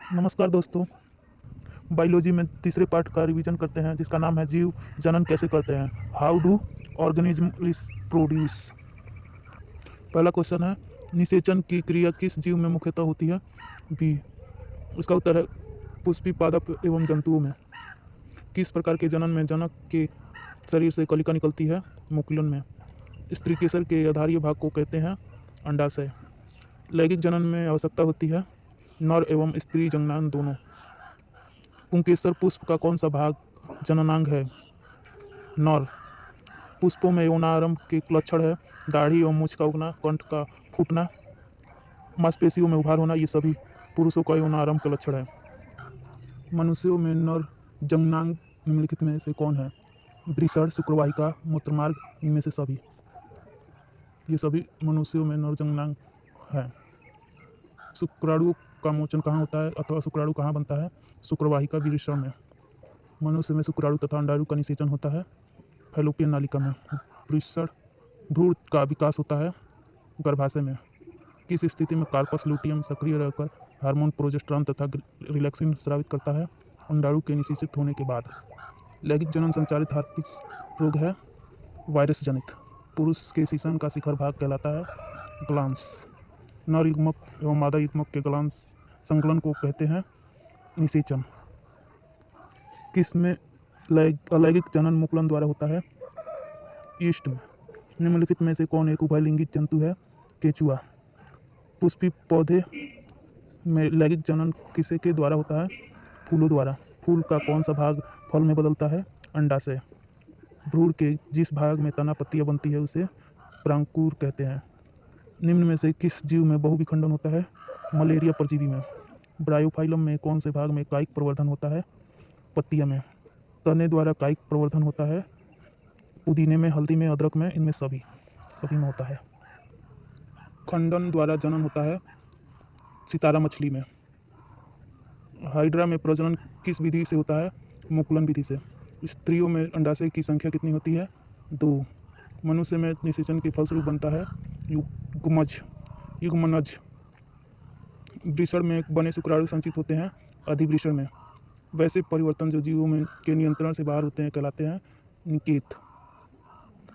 नमस्कार दोस्तों। बायोलॉजी में तीसरे पार्ट का रिवीजन करते हैं जिसका नाम है जीव जनन कैसे करते हैं। How do organism produce. पहला क्वेश्चन है, निषेचन की क्रिया किस जीव में मुख्यतः होती है? बी। उसका उत्तर है पुष्पी पादप एवं जंतुओं में। किस प्रकार के जनन में जनक के शरीर से कलिका निकलती है? मुकुलन में। स्त्री केसर के आधारीय भाग को कहते हैं अंडाशय। लैंगिक जनन में आवश्यकता होती है नर एवं स्त्री जननांग दोनों। पुंकेसर पुष्प का कौन सा भाग जननांग है? नर। पुष्पों में यौनारंभ के लक्षण है दाढ़ी एवं मूछ का उगना, कंठ का फूटना, मांसपेशियों में उभार होना। ये सभी पुरुषों का यौनारंभ का लक्षण है। मनुष्यों में नर जननांग निम्नलिखित में से कौन है? वृषण, शुक्रवाहिका, मूत्रमार्ग। इनमें से सभी। ये सभी मनुष्यों में नर जननांग है। शुक्राणु का मोचन कहाँ होता है अथवा शुक्राणु कहाँ बनता है? शुक्रवाहिका वृषण में। मनुष्य में शुक्राणु तथा अंडाणु का निषेचन होता है फैलोपियन नालिका में। वृषण भ्रूण का विकास होता है गर्भाशय में। किस स्थिति में कार्पस लुटियम सक्रिय रहकर हार्मोन प्रोजेस्टेरॉन तथा रिलैक्सिन स्रावित करता है? अंडाणु के निषेचित होने के बाद। लैंगिक जनन संचारित हार्पिक रोग है वायरस जनित। पुरुष के शीशन का शिखर भाग कहलाता है ग्लांस। नर युग्मक एवं मादा युग्मक के ग्लांस संकलन को कहते हैं निषेचन। किसमें अलैंगिक जनन मुकुलन द्वारा होता है? ईस्ट में। निम्नलिखित में से कौन एक उभयलिंगी जंतु है? केचुआ। पुष्पी पौधे में लैंगिक जनन किसे के द्वारा होता है? फूलों द्वारा। फूल का कौन सा भाग फल में बदलता है? अंडाशय। भ्रूण के जिस भाग में तना पत्तियां बनती है उसे प्रांकुर कहते हैं। निम्न में से किस जीव में बहुविखंडन होता है? मलेरिया परजीवी में। ब्रायोफाइलम में कौन से भाग में कायिक प्रवर्धन होता है? पत्तियां में। तने द्वारा कायिक प्रवर्धन होता है पुदीने में, हल्दी में, अदरक में। इनमें सभी में होता है। खंडन द्वारा जनन होता है सितारा मछली में। हाइड्रा में प्रजनन किस विधि से होता है? मुकुलन विधि से। स्त्रियों में अंडाशय की संख्या कितनी होती है? 2। मनुष्य में निषेचन के फलस्वरूप बनता है युग्मनज। वृषण में बने शुक्राणु संचित होते हैं अधिवृषण में। वैसे परिवर्तन जो जीवों में के नियंत्रण से बाहर होते हैं कहलाते हैं निकेत।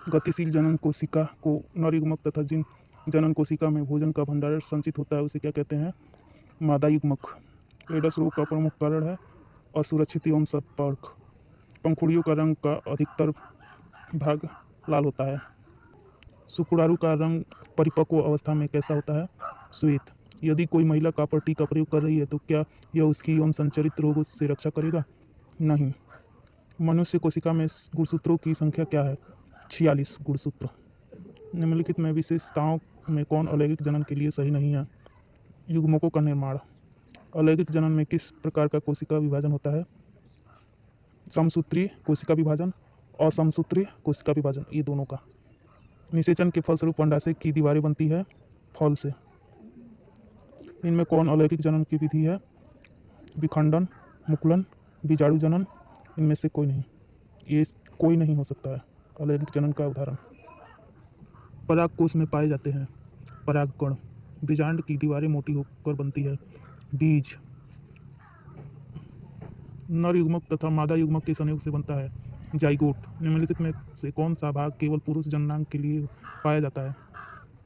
गतिशील जनन कोशिका को नर युग्मक तथा जिन जनन कोशिका में भोजन का भंडारण संचित होता है उसे क्या कहते हैं? मादा युग्मक। एडस रोग का प्रमुख कारण है असुरक्षित यौन संपर्क। पंखुड़ियों का रंग का अधिकतर भाग लाल होता है। शुक्राणु का रंग परिपक्व अवस्था में कैसा होता है? श्वेत। यदि कोई महिला कॉपर टी का प्रयोग कर रही है तो क्या यह उसकी यौन संचरित रोगों से रक्षा करेगा? नहीं। मनुष्य कोशिका में गुणसूत्रों की संख्या क्या है? 46 गुणसूत्र। निम्नलिखित में विशेषताओं में कौन अलैंगिक जनन के लिए सही नहीं है? युग्मकों का निर्माण। अलैंगिक जनन में किस प्रकार का कोशिका विभाजन होता है? समसूत्रीय कोशिका विभाजन, असमसूत्रीय कोशिका विभाजन, ये दोनों का। निषेचन के फलस्वरूप अंडाशय की दीवारें बनती है फल से। इनमें कौन अलैंगिक जनन की विधि है? विखंडन, मुकुलन, बीजाणु जनन। इनमें से कोई नहीं। ये कोई नहीं हो सकता है अलैंगिक जनन का उदाहरण। परागकोश में पाए जाते हैं परागकण। बीजांड की दीवारें मोटी होकर बनती है बीज। नर युग्मक तथा मादा युग्मक के संयोग से बनता है जाइगोट। निम्नलिखित में से कौन सा भाग केवल पुरुष जननांग के लिए पाया जाता है?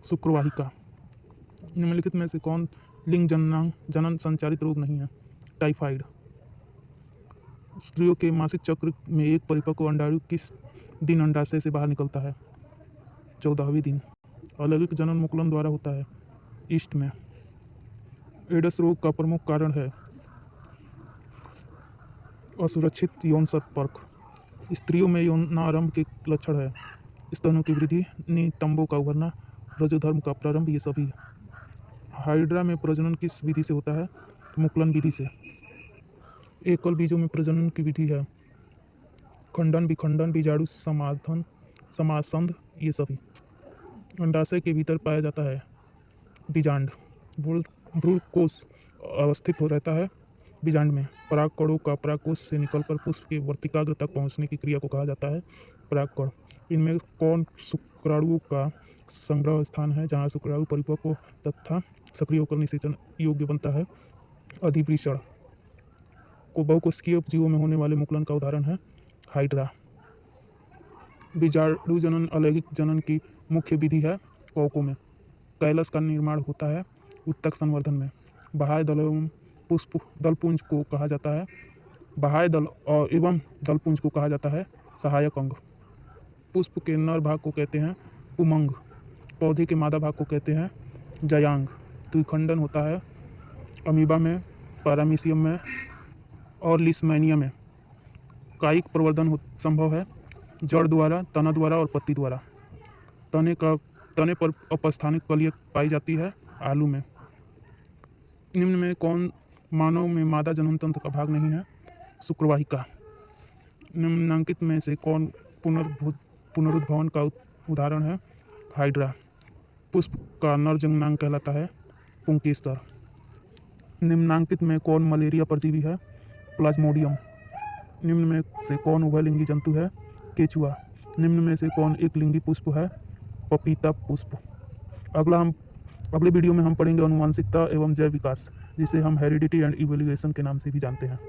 शुक्रवाहिका। निम्नलिखित में से कौन लिंग जनन संचारित रोग नहीं है? टाइफाइड। स्त्रियों के मासिक चक्र में एक परिपक्व अंडाणु किस दिन अंडाशय से बाहर निकलता है? 14वें दिन। अलैंगिक जनन मुकुलन द्वारा होता है ईस्ट में। एड्स रोग का प्रमुख कारण है असुरक्षित यौन संपर्क। स्त्रियों में यौनारंभ के लक्षण है स्तनों की वृद्धि, नितंबों का उभरना, रजोधर्म का प्रारंभ। ये सभी। हाइड्रा में प्रजनन किस विधि से होता है? मुकुलन विधि से। एकल बीजों में प्रजनन की विधि है खंडन, विखंडन, बीजाणु समाधान, समासंध। ये सभी। अंडाशय के भीतर पाया जाता है बीजांड। भ्रूण कोश अवस्थित हो रहता है बीजांड में। परागकणों का परागकोश से निकलकर पुष्प के वर्तिकाग्र तक पहुंचने की क्रिया को कहा जाता है परागकण। इनमें कौन शुक्राणुओं का संग्रह स्थान है जहां शुक्राणु परिपक्व तथा सक्रिय होकर निषेचन योग्य बनता है? अधिवृषण। को बहुकोशिकीय जीवों में होने वाले मुकुलन का उदाहरण है हाइड्रा। बीजाणु जनन अलैंगिक जनन की मुख्य विधि है कौकों में। कैलस का निर्माण होता है उत्तक संवर्धन में। बाह्य दल एवं पुष्प दलपुंज को कहा जाता है बाह्य दल एवं दलपुंज को कहा जाता है सहायक अंग। पुष्प के नर भाग को कहते हैं पुमंग। पौधे के मादा भाग को कहते हैं जयांग। द्विखंडन होता है अमीबा में, पैरामीशियम में और लिस्मैनिया में। कायिक प्रवर्धन संभव है जड़ द्वारा, तना द्वारा और पत्ती द्वारा। तने पर अपस्थानिक कलियां पाई जाती है आलू में। निम्न में कौन मानव में मादा जनन तंत्र का भाग नहीं है? शुक्रवाहिका। निम्नांकित में से कौन पुनरुद्भवन का उदाहरण है? हाइड्रा। पुष्प का नर जननांग कहलाता है पुंकेसर। निम्नांकित में कौन मलेरिया परजीवी है? प्लाज्मोडियम। निम्न में से कौन उभयलिंगी जंतु है? केचुआ। निम्न में से कौन एक लिंगी पुष्प है? पपीता पुष्प। अगले वीडियो में हम पढ़ेंगे अनुवांशिकता एवं जैव विकास, जिसे हम हेरिडिटी एंड इवोल्यूशन के नाम से भी जानते हैं।